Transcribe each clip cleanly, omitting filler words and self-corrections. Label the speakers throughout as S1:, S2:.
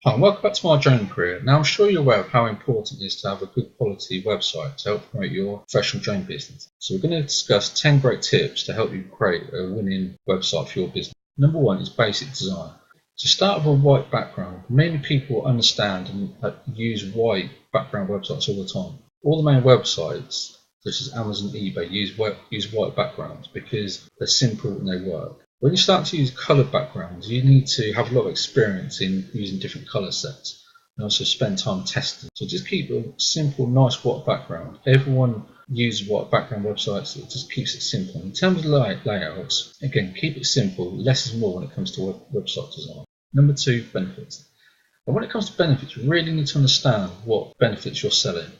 S1: Hi, and welcome back to my drone career. Now, I'm sure you're aware of how important it is to have a good quality website to help promote your professional drone business. So we're going to discuss 10 great tips to help you create a winning website for your business. Number one is basic design. So start with a white background. Many people understand and use white background websites all the time. All the main websites, such as Amazon, eBay, use white backgrounds because they're simple and they work. When you start to use coloured backgrounds, you need to have a lot of experience in using different colour sets and also spend time testing. So just keep a simple, nice white background. Everyone uses white background websites, it just keeps it simple. In terms of layouts, again, keep it simple, less is more when it comes to website design. Number two, benefits. And when it comes to benefits, you really need to understand what benefits you're selling.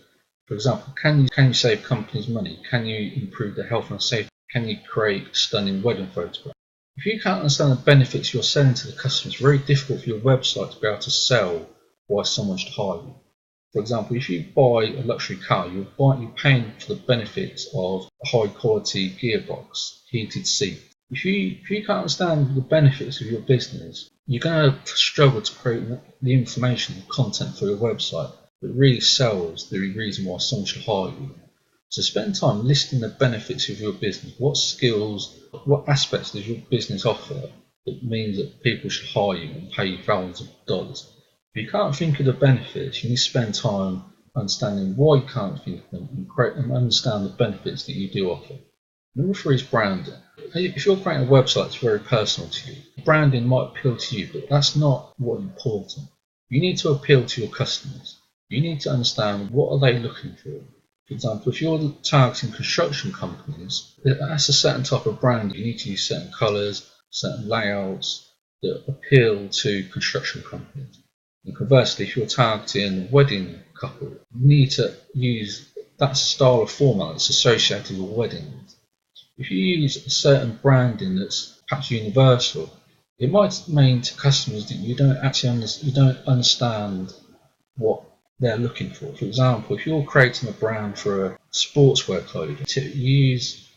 S1: For example, can you save companies money? Can you improve their health and safety? Can you create stunning wedding photographs? If you can't understand the benefits you're selling to the customer, it's very difficult for your website to be able to sell why someone should hire you. For example, if you buy a luxury car, you're paying for the benefits of a high quality gearbox, heated seat. If you can't understand the benefits of your business, you're going to struggle to create the information and content for your website that really sells the reason why someone should hire you. So spend time listing the benefits of your business. What skills, what aspects does your business offer that means that people should hire you and pay you thousands of dollars? If you can't think of the benefits, you need to spend time understanding why you can't think of them and understand the benefits that you do offer. Number three is branding. If you're creating a website that's very personal to you, branding might appeal to you, but that's not what's important. You need to appeal to your customers. You need to understand what are they looking for. For example, if you're targeting construction companies, that's a certain type of brand. You need to use certain colours, certain layouts that appeal to construction companies. And conversely, if you're targeting a wedding couple, you need to use that style of format that's associated with weddings. If you use a certain branding that's perhaps universal, it might mean to customers that you don't understand what they're looking for. For example, if you're creating a brand for a sportswear clothing, to use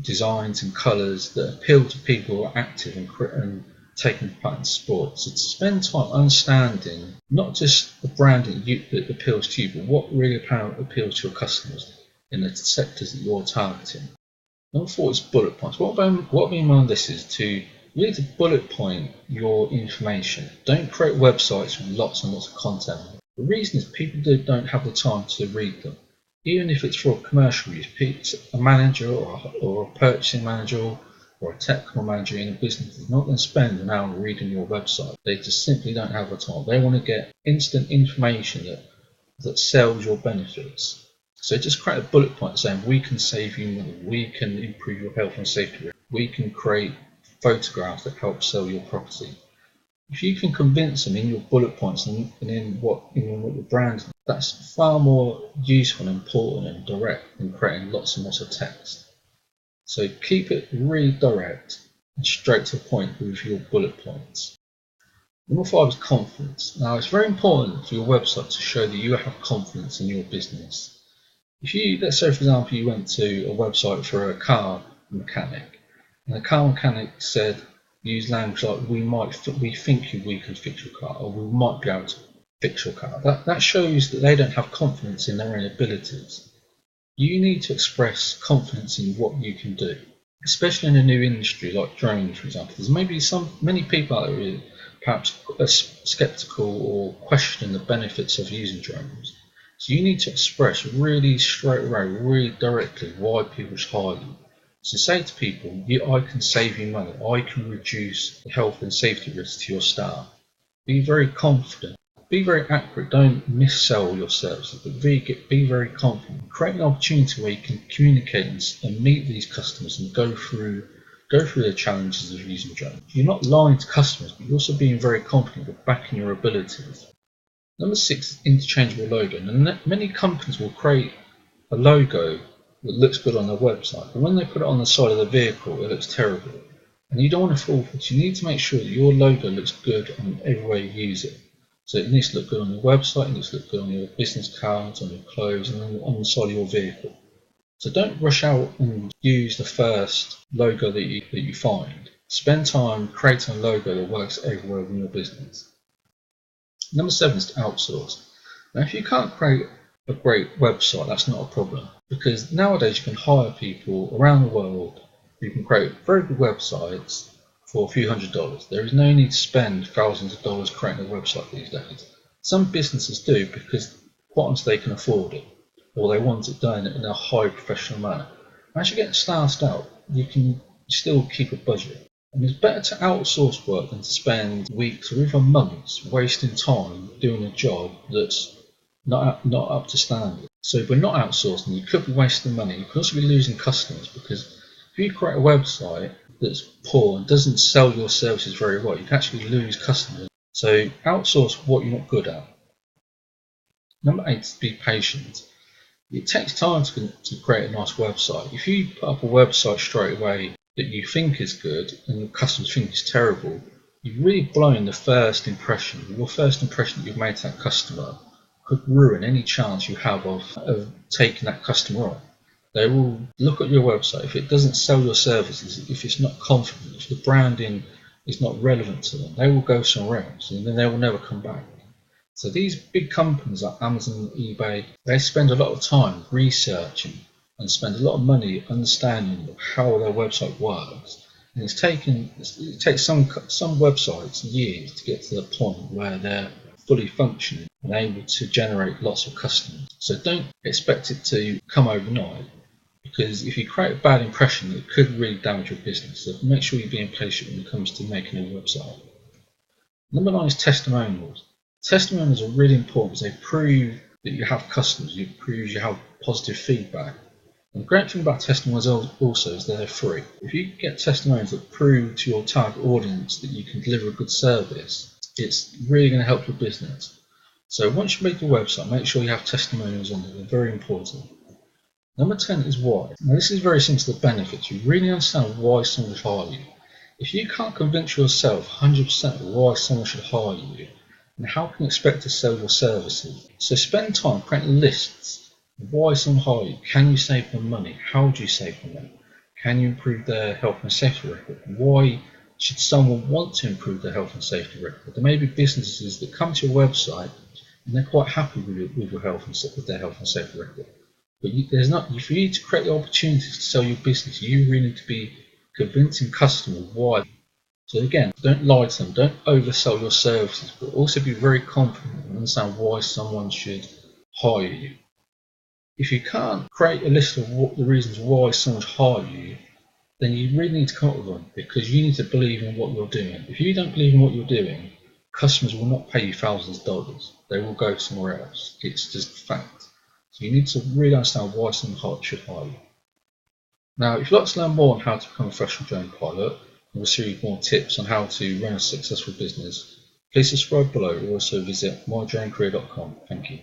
S1: designs and colours that appeal to people who are active and taking part in sports. So to spend time understanding not just the branding that appeals to you, but what really appeals to your customers in the sectors that you're targeting. Number four is bullet points. What I mean by this is you need to bullet point your information. Don't create websites with lots and lots of content. The reason is people don't have the time to read them. Even if it's for commercial use, a manager or a purchasing manager or a technical manager in a business is not going to spend an hour reading your website. They just simply don't have the time. They want to get instant information that sells your benefits. So just create a bullet point saying we can save you money, we can improve your health and safety, we can create photographs that help sell your property. If you can convince them in your bullet points and in what your brand, that's far more useful and important and direct than creating lots and lots of text. So keep it really direct and straight to the point with your bullet points. Number five is confidence. Now it's very important for your website to show that you have confidence in your business. Let's say for example you went to a website for a car mechanic and the car mechanic said, use language like we think we can fix your car, or we might be able to fix your car. That shows that they don't have confidence in their own abilities. You need to express confidence in what you can do, especially in a new industry like drones, for example. There's maybe many people out there who perhaps are skeptical or question the benefits of using drones. So you need to express really straight away, really directly why people should hire you. So say to people, I can save you money, I can reduce the health and safety risks to your staff. Be very confident, be very accurate, don't missell your services, but be very confident. Create an opportunity where you can communicate and meet these customers and go through the challenges of using drones. You're not lying to customers, but you're also being very confident with backing your abilities. Number six is interchangeable logo. And many companies will create a logo that looks good on their website, but when they put it on the side of the vehicle, it looks terrible. And you don't want to fall for it. You need to make sure that your logo looks good on every way you use it. So it needs to look good on your website, it needs to look good on your business cards, on your clothes, and on the side of your vehicle. So don't rush out and use the first logo that you find. Spend time creating a logo that works everywhere in your business. Number 7 is to outsource. Now, if you can't create a great website, that's not a problem, because nowadays you can hire people around the world who can create very good websites for a few $100s. There is no need to spend thousands of dollars creating a website these days. Some businesses do because quite honestly they can afford it, or they want it done in a high professional manner. As you get started out, you can still keep a budget. And it's better to outsource work than to spend weeks or even months wasting time doing a job that's not up to standard. So if we're not outsourcing, you could be wasting money. You could also be losing customers, because if you create a website that's poor and doesn't sell your services very well, you can actually lose customers. So outsource what you're not good at. Number 8 is to be patient. It takes time to create a nice website. If you put up a website straight away that you think is good and your customers think is terrible, you've really blown the first impression. Your first impression that you've made to that customer could ruin any chance you have of taking that customer on. They will look at your website. If it doesn't sell your services, if it's not confident, if the branding is not relevant to them, they will go somewhere else and then they will never come back. So these big companies like Amazon and eBay, they spend a lot of time researching and spend a lot of money understanding how their website works. And it takes some websites years to get to the point where they're fully functioning and able to generate lots of customers. So don't expect it to come overnight, because if you create a bad impression, it could really damage your business. So make sure you're being patient when it comes to making a website. Number 9 is testimonials. Testimonials are really important because they prove that you have customers, it proves you have positive feedback. And the great thing about testimonials also is that they're free. If you get testimonials that prove to your target audience that you can deliver a good service, it's really going to help your business. So once you make your website, make sure you have testimonials on it. They're very important. Number 10 is why. Now this is very simple, the benefits. You really understand why someone should hire you. If you can't convince yourself 100% why someone should hire you, then how can you expect to sell your services? So spend time creating lists of why someone hire you. Can you save them money? How do you save them money? Can you improve their health and safety record? Why should someone want to improve their health and safety record? There may be businesses that come to your website and they're quite happy with your health and with their health and safety record. But for you to create the opportunities to sell your business, you really need to be convincing customers why. So again, don't lie to them, don't oversell your services, but also be very confident and understand why someone should hire you. If you can't create a list of the reasons why someone should hire you, then you really need to come up with one, because you need to believe in what you're doing. If you don't believe in what you're doing, customers will not pay you thousands of dollars. They will go somewhere else. It's just a fact. So you need to really understand why someone should hire you. Now, if you'd like to learn more on how to become a professional drone pilot and receive more tips on how to run a successful business, please subscribe below or also visit mydronecareer.com. Thank you.